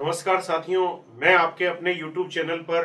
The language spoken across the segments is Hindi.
नमस्कार साथियों, मैं आपके अपने YouTube चैनल पर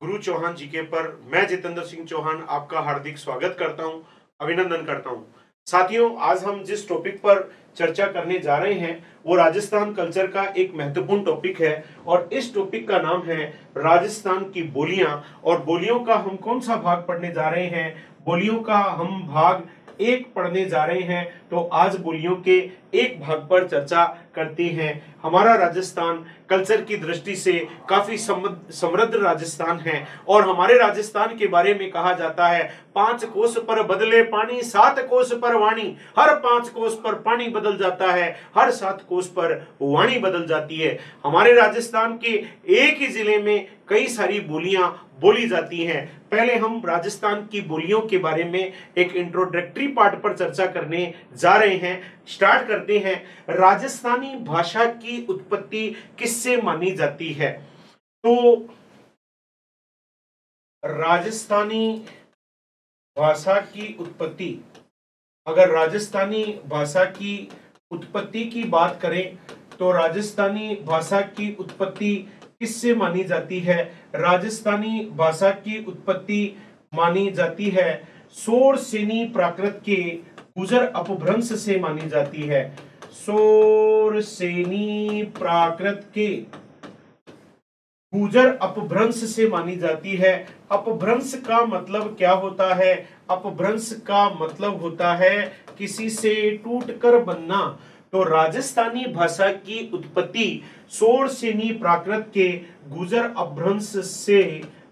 गुरु चौहान जीके पर मैं जितेंद्र सिंह चौहान आपका हार्दिक स्वागत करता हूं, अभिनंदन करता हूं। साथियों, आज हम जिस टॉपिक पर चर्चा करने जा रहे हैं वो राजस्थान कल्चर का एक महत्वपूर्ण टॉपिक है और इस टॉपिक का नाम है राजस्थान की बोलियां। और बोलियों का हम कौन सा भाग पढ़ने जा रहे हैं? बोलियों का हम भाग एक पढ़ने जा रहे हैं। तो आज बोलियों के एक भाग पर चर्चा करते हैं। हमारा राजस्थान कल्चर की दृष्टि से काफी समृद्ध राजस्थान है और हमारे राजस्थान के बारे में कहा जाता है, 5 कोस पर बदले पानी, 7 कोस पर वाणी। हर 5 कोस पर पानी बदल जाता है, हर 7 कोस पर वाणी बदल जाती है। हमारे राजस्थान के एक ही जिले में कई सारी बोलियां बोली जाती हैं। पहले हम राजस्थान की बोलियों के बारे में एक इंट्रोडक्टरी पार्ट पर चर्चा करने जा रहे हैं। स्टार्ट करते हैं। राजस्थानी भाषा की उत्पत्ति किससे मानी जाती है? तो राजस्थानी भाषा की उत्पत्ति, अगर राजस्थानी भाषा की उत्पत्ति की बात करें तो राजस्थानी भाषा की उत्पत्ति किससे मानी जाती है? राजस्थानी भाषा की उत्पत्ति मानी जाती है शोरसेनी प्राकृत के गुजर अपभ्रंश से मानी जाती है। शोरसेनी प्राकृत के गुजर अपभ्रंश से मानी जाती है। अपभ्रंश का मतलब क्या होता है? अपभ्रंश का मतलब होता है किसी से टूटकर बनना। तो राजस्थानी भाषा की उत्पत्ति शोरसेनी प्राकृत के गुजर अपभ्रंश से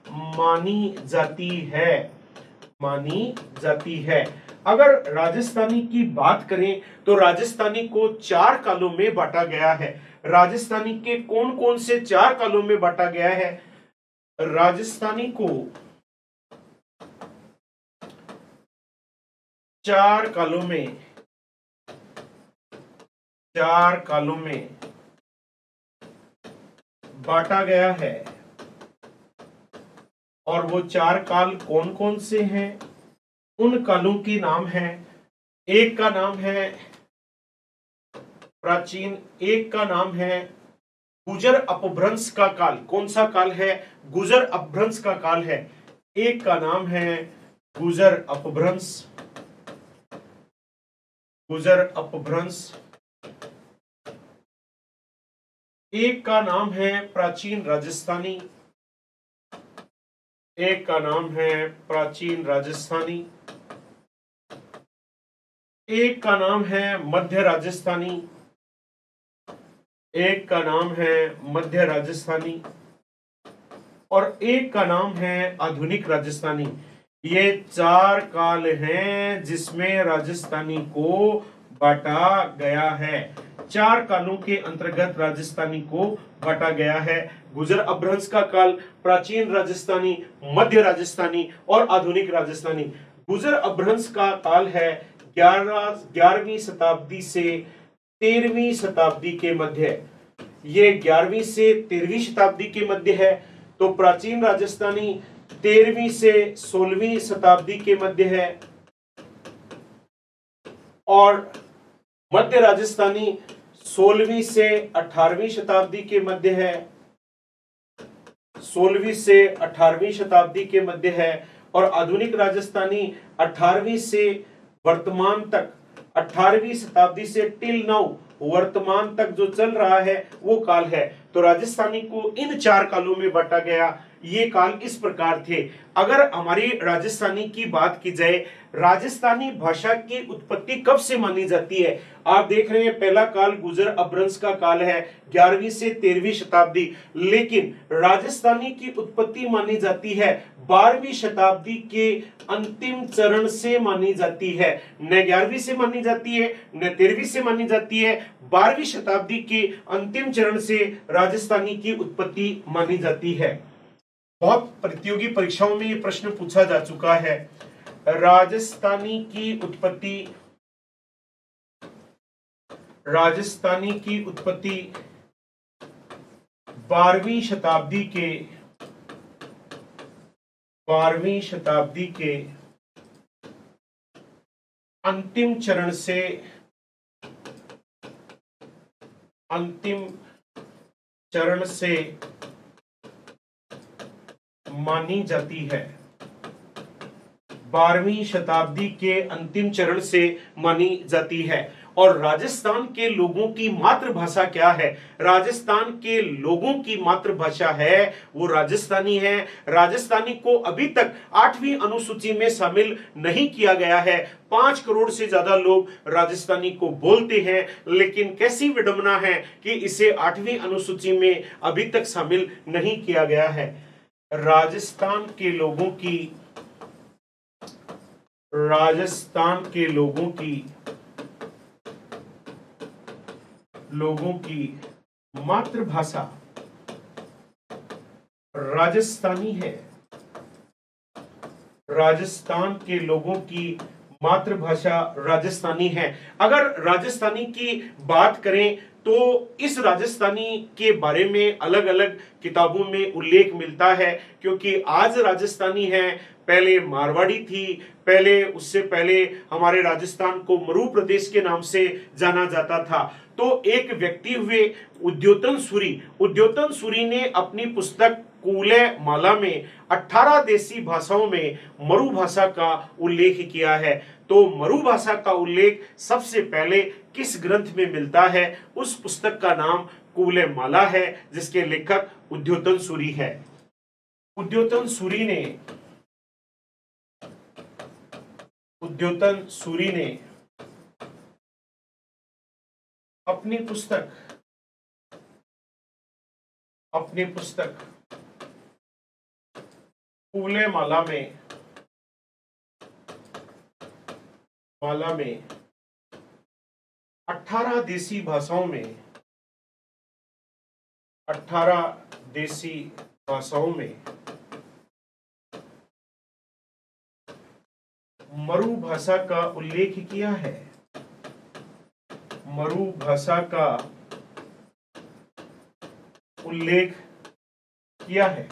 मानी जाती है, मानी जाती है। अगर राजस्थानी की बात करें तो राजस्थानी को 4 कालों में बांटा गया है। राजस्थानी के कौन कौन से 4 कालों में बांटा गया है? राजस्थानी को 4 कालों में 4 कालों में बांटा गया है। और वो 4 काल कौन कौन से हैं? उन कालों के नाम हैं, एक का नाम है प्राचीन, एक का नाम है गुजर अपभ्रंश का काल। कौन सा काल है? गुजर अपभ्रंश का काल है। एक का नाम है गुजर अपभ्रंश, गुजर अपभ्रंश। एक का नाम है प्राचीन राजस्थानी, एक का नाम है प्राचीन राजस्थानी। एक का नाम है मध्य राजस्थानी, एक का नाम है मध्य राजस्थानी और एक का नाम है आधुनिक राजस्थानी। ये 4 काल हैं जिसमें राजस्थानी को बांटा गया है। 4 कालों के अंतर्गत राजस्थानी को बांटा गया है। गुजर अपभ्रंश का काल, प्राचीन राजस्थानी, मध्य राजस्थानी और आधुनिक राजस्थानी। गुजर अपभ्रंश का काल है 11वीं शताब्दी से 13वीं शताब्दी के मध्य। ये 11वीं से 13वीं शताब्दी के मध्य है। तो प्राचीन राजस्थानी 13वीं से 16वीं शताब्दी के मध्य है और मध्य राजस्थानी 16वीं से 18वीं शताब्दी के मध्य है, 16वीं से 18वीं शताब्दी के मध्य है। और आधुनिक राजस्थानी 18वीं से वर्तमान तक, 18वीं शताब्दी से टिल नाउ, वर्तमान तक जो चल रहा है वो काल है। तो राजस्थानी को इन 4 कालों में बांटा गया। ये काल इस प्रकार थे। अगर हमारी राजस्थानी की बात की जाए, राजस्थानी भाषा की उत्पत्ति कब से मानी जाती है? आप देख रहे हैं पहला काल गुजर अपभ्रंश का काल है 11वीं से 13वीं शताब्दी, लेकिन राजस्थानी की उत्पत्ति मानी जाती है 12वीं शताब्दी के अंतिम चरण से मानी जाती है। न 11वीं से मानी जाती है, न 13वीं से मानी जाती है, 12वीं शताब्दी के अंतिम चरण से राजस्थानी की उत्पत्ति मानी जाती है। बहुत प्रतियोगी परीक्षाओं में ये प्रश्न पूछा जा चुका है। राजस्थानी की उत्पत्ति, राजस्थानी की उत्पत्ति 12वीं शताब्दी के 12वीं शताब्दी के अंतिम चरण से, अंतिम चरण से मानी जाती है, 12वीं शताब्दी के अंतिम चरण से मानी जाती है। और राजस्थान के लोगों की मातृभाषा क्या है? राजस्थान के लोगों की मातृभाषा है वो राजस्थानी है। राजस्थानी को अभी तक 8वीं अनुसूची में शामिल नहीं किया गया है। 5 करोड़ से ज्यादा लोग राजस्थानी को बोलते हैं, लेकिन कैसी विडंबना है कि इसे 8वीं अनुसूची में अभी तक शामिल नहीं किया गया है। राजस्थान के लोगों की मातृभाषा राजस्थानी है। राजस्थान के लोगों की मातृभाषा राजस्थानी है। अगर राजस्थानी की बात करें तो इस राजस्थानी के बारे में अलग अलग किताबों में उल्लेख मिलता है, क्योंकि आज राजस्थानी है, पहले मारवाड़ी थी, पहले उससे पहले हमारे राजस्थान को मरू प्रदेश के नाम से जाना जाता था। तो एक व्यक्ति हुए उद्योतन सूरी ने अपनी पुस्तक कूले माला में 18 देसी भाषाओं में मरू भाषा का उल्लेख किया है। तो मरू भाषा का उल्लेख सबसे पहले किस ग्रंथ में मिलता है? उस पुस्तक का नाम कूले माला है, जिसके लेखक उद्योतन सूरी है। उद्योतन सूरी ने अपनी पुस्तक कूले माला में 18 देसी भाषाओं में मरू भाषा का उल्लेख किया है।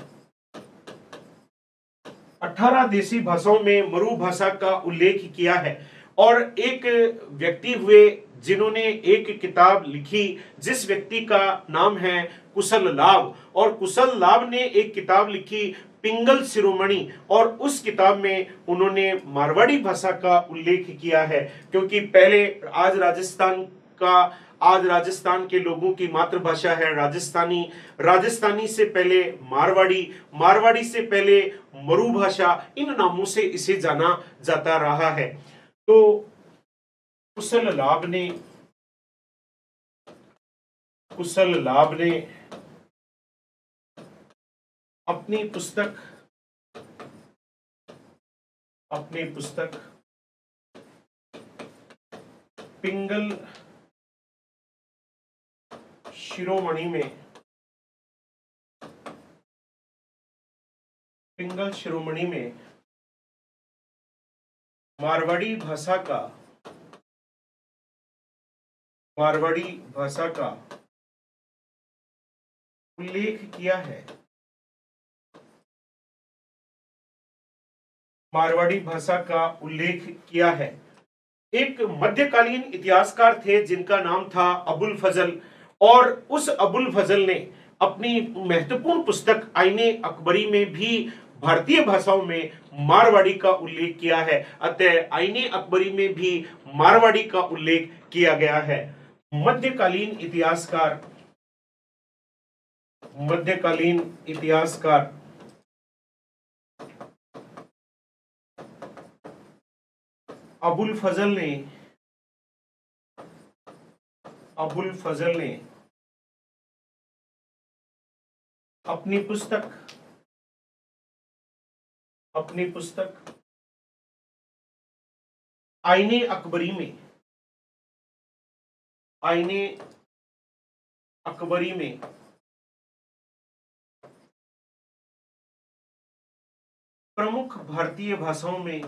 18 देसी भाषाओं में मरू भाषा का उल्लेख किया है। और एक व्यक्ति हुए जिन्होंने एक किताब लिखी, जिस व्यक्ति का नाम है कुशल लाभ, और कुशल लाभ ने एक किताब लिखी पिंगल शिरोमणि, और उस किताब में उन्होंने मारवाड़ी भाषा का उल्लेख किया है। क्योंकि पहले आज राजस्थान के लोगों की मातृभाषा है राजस्थानी से पहले मारवाड़ी से पहले मरू भाषा, इन नामों से इसे जाना जाता रहा है। तो कुशल लाभ ने अपनी पुस्तक पिंगल शिरोमणि में मारवाड़ी भाषा का उल्लेख किया है। एक मध्यकालीन इतिहासकार थे जिनका नाम था अबुल फजल, और उस अबुल फजल ने अपनी महत्वपूर्ण पुस्तक आईने अकबरी में भी भारतीय भाषाओं में मारवाड़ी का उल्लेख किया है। अतः आईने अकबरी में भी मारवाड़ी का उल्लेख किया गया है। मध्यकालीन इतिहासकार अबुल फजल ने अपनी पुस्तक आईने अकबरी में प्रमुख भारतीय भाषाओं में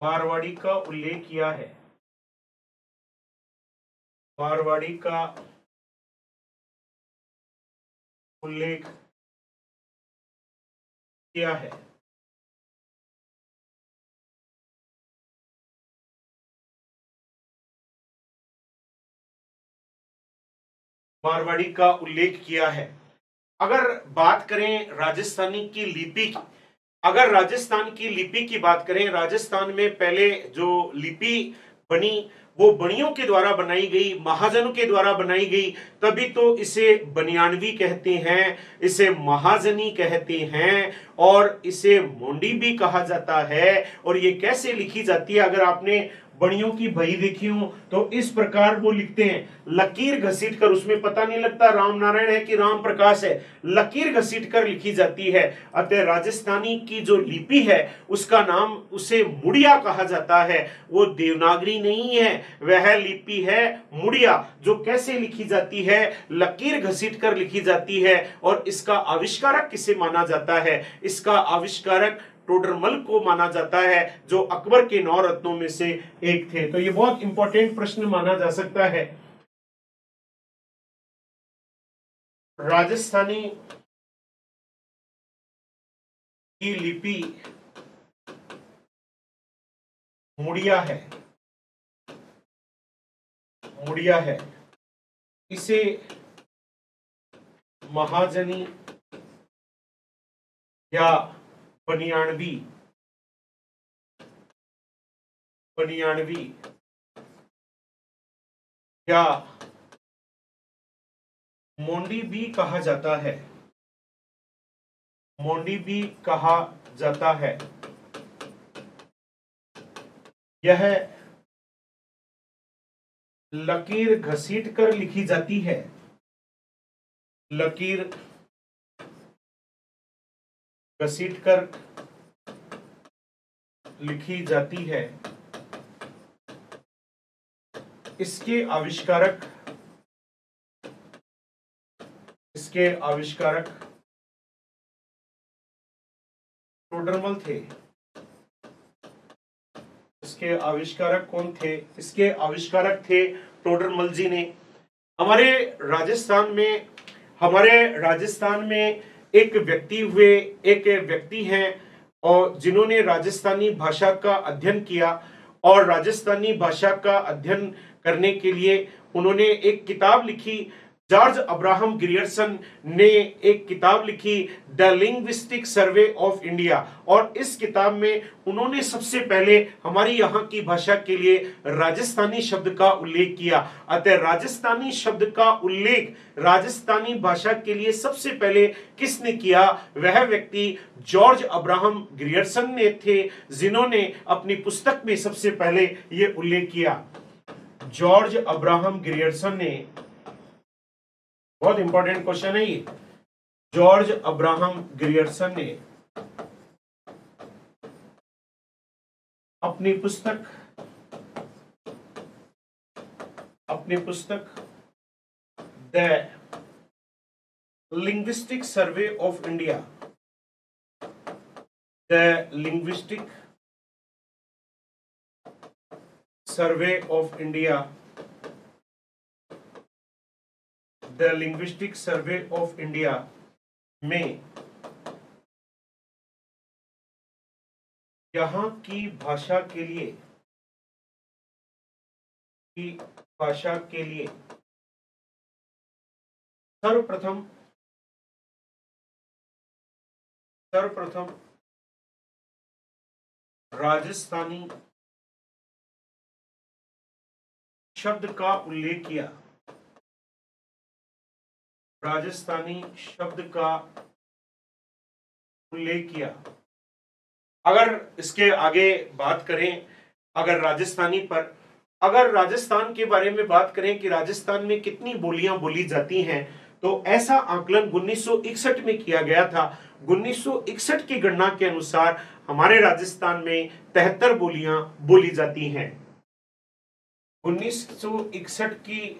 मारवाड़ी का उल्लेख किया है। मारवाड़ी का उल्लेख किया है। मारवाड़ी का उल्लेख किया है। अगर बात करें राजस्थानी की लिपि की, अगर राजस्थान की लिपि की बात करें, राजस्थान में पहले जो लिपि बनी वो बणियों के द्वारा बनाई गई, महाजनों के द्वारा बनाई गई, तभी तो इसे बनियानवी कहते हैं, इसे महाजनी कहते हैं और इसे मोंडी भी कहा जाता है। और ये कैसे लिखी जाती है, अगर आपने बणियों की बही देखी हो तो इस प्रकार वो लिखते हैं, लकीर घसीट कर, उसमें पता नहीं लगता राम नारायण है कि राम प्रकाश है, लकीर घसीट कर लिखी जाती है। अतः राजस्थानी की जो लिपि है उसका नाम, उसे मुड़िया कहा जाता है। वो देवनागरी नहीं है, वह लिपि है मुड़िया, जो कैसे लिखी जाती है, लकीर घसीट कर लिखी जाती है। और इसका आविष्कारक किसे माना जाता है, इसका आविष्कारक टोडरमल को माना जाता है, जो अकबर के 9 रत्नों में से एक थे। तो ये बहुत इंपॉर्टेंट प्रश्न माना जा सकता है। राजस्थानी की लिपि मुड़िया है, मुड़िया है। इसे महाजनी या बनियानवी, बनियानवी या मोंडी भी कहा जाता है, मोंडी भी कहा जाता है। यह लकीर घसीट कर लिखी जाती है, लकीर घसीट कर लिखी जाती है। इसके आविष्कारक, इसके आविष्कारक टोडरमल थे। इसके आविष्कारक कौन थे, इसके आविष्कारक थे टोडरमल जी ने। हमारे राजस्थान में, हमारे राजस्थान में एक व्यक्ति हुए, एक व्यक्ति हैं और जिन्होंने राजस्थानी भाषा का अध्ययन किया, और राजस्थानी भाषा का अध्ययन करने के लिए उन्होंने एक किताब लिखी। जॉर्ज अब्राहम ग्रियर्सन ने एक किताब लिखी, the linguistic survey of India, और इस किताब में उन्होंने सबसे पहले हमारी यहाँ की भाषा के लिए राजस्थानी शब्द का उल्लेख किया। अतः राजस्थानी शब्द का उल्लेख राजस्थानी भाषा के लिए सबसे पहले किसने किया, वह व्यक्ति जॉर्ज अब्राहम ग्रियर्सन ने थे, जिन्होंने अपनी पुस्तक में सबसे पहले यह उल्लेख किया। जॉर्ज अब्राहम ग्रियर्सन ने, बहुत इंपॉर्टेंट क्वेश्चन है ये, जॉर्ज अब्राहम ग्रियर्सन ने अपनी पुस्तक, the linguistic survey of India, the linguistic survey of India, the linguistic survey of India में यहां की भाषा के लिए, की भाषा के लिए सर्वप्रथम राजस्थानी शब्द का उल्लेख किया, राजस्थानी शब्द का उल्लेख किया। अगर इसके आगे बात करें, अगर राजस्थानी पर, अगर राजस्थान के बारे में बात करें कि राजस्थान में कितनी बोलियां बोली जाती हैं, तो ऐसा आकलन 1961 में किया गया था। 1961 की गणना के अनुसार हमारे राजस्थान में 73 बोलियां बोली जाती हैं। 1961 की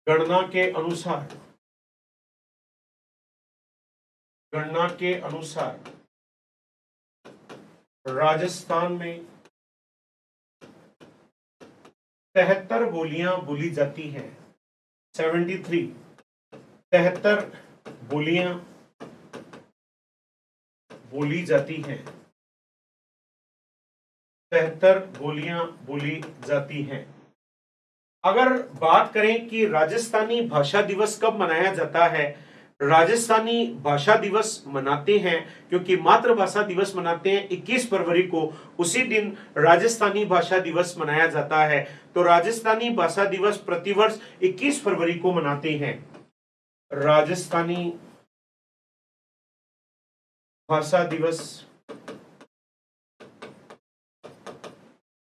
गणना के अनुसार, गणना के अनुसार राजस्थान में 73 बोलियां बोली जाती हैं। 73 बोलियां बोली जाती हैं। 73 बोलियां बोली जाती हैं। अगर बात करें कि राजस्थानी भाषा दिवस कब मनाया जाता है, राजस्थानी भाषा दिवस मनाते हैं क्योंकि मातृभाषा दिवस मनाते हैं 21 फरवरी को, उसी दिन राजस्थानी भाषा दिवस मनाया जाता है। तो राजस्थानी भाषा दिवस प्रतिवर्ष 21 फरवरी को मनाते हैं। राजस्थानी भाषा दिवस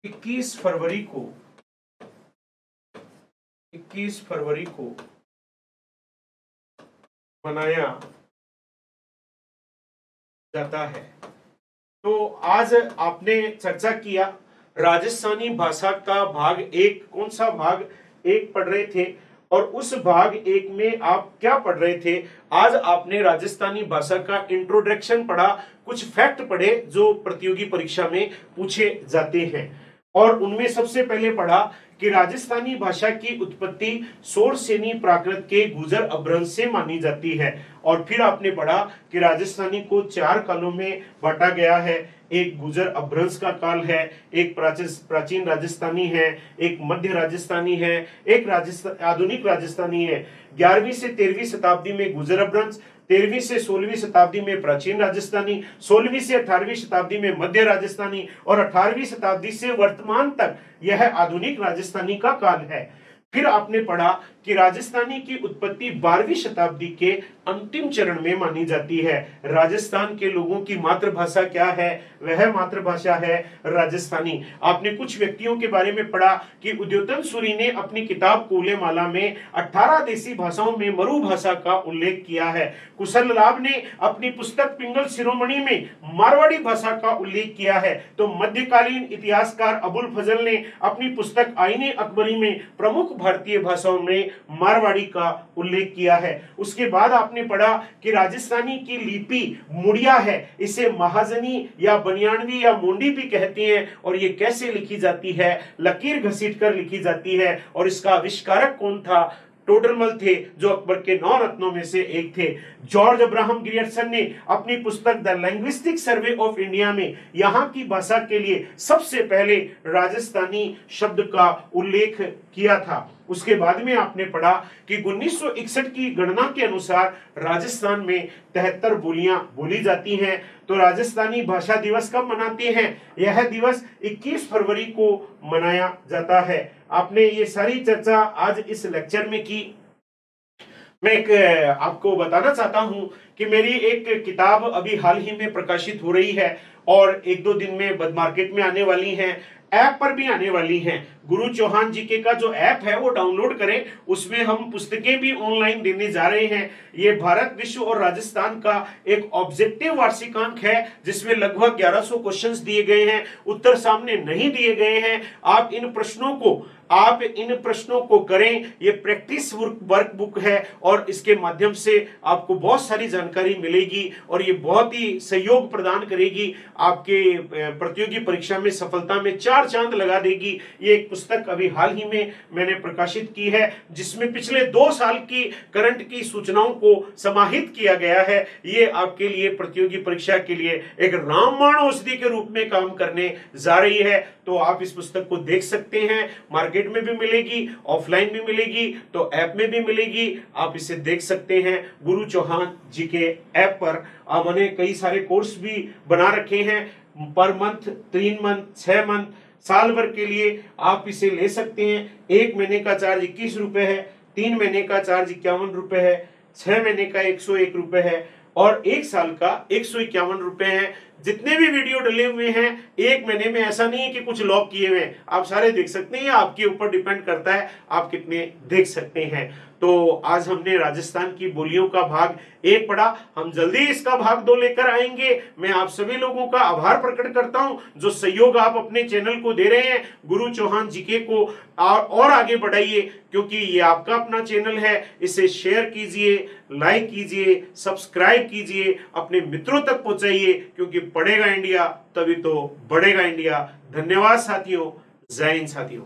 21 फरवरी को 21 फरवरी को मनाया जाता है। तो आज आपने चर्चा किया राजस्थानी भाषा का भाग एक, कौन सा भाग एक पढ़ रहे थे और उस भाग एक में आप क्या पढ़ रहे थे। आज आपने राजस्थानी भाषा का इंट्रोडक्शन पढ़ा, कुछ फैक्ट पढ़े जो प्रतियोगी परीक्षा में पूछे जाते हैं और उनमें सबसे पहले पढ़ा कि राजस्थानी भाषा की उत्पत्ति शोरसेनी प्राकृत के गुर्जर अपभ्रंश से मानी जाती है। और फिर आपने पढ़ा कि राजस्थानी को 4 कालों में बांटा गया है। एक गुर्जर अपभ्रंश का काल है, एक प्राचीन राजस्थानी है, एक मध्य राजस्थानी है, एक आधुनिक राजस्थानी है। 11वीं से 13वीं शताब्दी में गुर्जर अपभ्रंश, 13वीं से 16वीं शताब्दी में प्राचीन राजस्थानी, 16वीं से 18वीं शताब्दी में मध्य राजस्थानी और 18वीं शताब्दी से वर्तमान तक यह आधुनिक राजस्थानी का काल है। फिर आपने पढ़ा कि राजस्थानी की उत्पत्ति 12वीं शताब्दी के अंतिम चरण में मानी जाती है। राजस्थान के लोगों की मातृभाषा क्या है, वह मातृभाषा है राजस्थानी। आपने कुछ व्यक्तियों के बारे में पढ़ा कि उद्योतन सूरी ने अपनी किताब कूलेमाला में 18 देसी भाषाओं में मरु भाषा का उल्लेख किया है। कुशल लाभ ने अपनी पुस्तक पिंगल शिरोमणि में मारवाड़ी भाषा का उल्लेख किया है। तो मध्यकालीन इतिहासकार अबुल फजल ने अपनी पुस्तक आईने अकबरी में प्रमुख भारतीय भाषाओं में मारवाड़ी का उल्लेख किया है। उसके बाद आपने पढ़ा कि राजस्थानी की लिपि मुड़िया है, इसे महाजनी या बनियानवी या मोंडी भी कहते हैं। और ये कैसे लिखी जाती है, लकीर घसीटकर लिखी जाती है। और इसका आविष्कारक कौन था, टोडरमल थे, जो अकबर के 9 रत्नों में से एक थे। जॉर्ज अब्राहम ग्रियर्सन ने अपनी पुस्तक the linguistic survey of India में यहाँ की भाषा के लिए सबसे पहले राजस्थानी शब्द का उल्लेख किया था। उसके बाद में आपने पढ़ा कि 1961 की गणना के अनुसार राजस्थान में 73 बोलियां बोली जाती हैं। तो राजस्थानी भाषा दिवस कब मनाते हैं, यह दिवस 21 फरवरी को मनाया जाता है। आपने ये सारी चर्चा आज इस लेक्चर में की। मैं एक आपको बताना चाहता हूं कि मेरी एक किताब अभी हाल ही में प्रकाशित हो रही है और 1-2 दिन में मार्केट में आने वाली है, ऐप पर भी आने वाली हैं। गुरु चौहान जीके का जो ऐप है वो डाउनलोड करें, उसमें हम पुस्तकें भी ऑनलाइन देने जा रहे हैं। ये भारत, विश्व और राजस्थान का एक ऑब्जेक्टिव वार्षिकांक है जिसमें लगभग 1100 क्वेश्चंस दिए गए हैं, उत्तर सामने नहीं दिए गए हैं। आप इन प्रश्नों को करें। ये प्रैक्टिस वर्कबुक है और इसके माध्यम से आपको बहुत सारी जानकारी मिलेगी और ये बहुत ही सहयोग प्रदान करेगी, आपके प्रतियोगी परीक्षा में सफलता में 4 चांद लगा देगी। ये एक पुस्तक अभी हाल ही में मैंने प्रकाशित की है जिसमें पिछले 2 साल की करंट की सूचनाओं को समाहित किया गया है। ये आपके लिए प्रतियोगी परीक्षा के लिए एक रामबाण औषधि के रूप में काम करने जा रही है। तो आप इस पुस्तक को देख सकते हैं, मार्केट में भी मिलेगी, ऑफलाइन भी मिलेगी, तो ऐप में भी मिलेगी, आप इसे देख सकते हैं। गुरु चौहान जी के ऐप पर मैंने कई सारे कोर्स भी बना रखे हैं, पर मंथ, 3 मंथ, 6 मंथ, साल भर के लिए आप इसे ले सकते हैं। 1 महीने का चार्ज 21 रुपए है, 3 महीने का चार्ज 51 रुपए है, 6 महीने का 101 रुपए है और 1 साल का 151 रुपए है। जितने भी वीडियो डले हुए हैं 1 महीने में, ऐसा नहीं है कि कुछ लॉक किए हुए हैं, आप सारे देख सकते हैं। आपके ऊपर डिपेंड करता है आप कितने देख सकते हैं। तो आज हमने राजस्थान की बोलियों का भाग 1 पढ़ा, हम जल्दी इसका भाग 2 लेकर आएंगे। मैं आप सभी लोगों का आभार प्रकट करता हूं जो सहयोग आप अपने चैनल को दे रहे हैं। गुरु चौहान जीके को और आगे बढ़ाइए क्योंकि ये आपका अपना चैनल है। इसे शेयर कीजिए, लाइक कीजिए, सब्सक्राइब कीजिए, अपने मित्रों तक पहुंचाइए क्योंकि पढ़ेगा इंडिया तभी तो बढ़ेगा इंडिया। धन्यवाद साथियों, जय हिंद साथियों।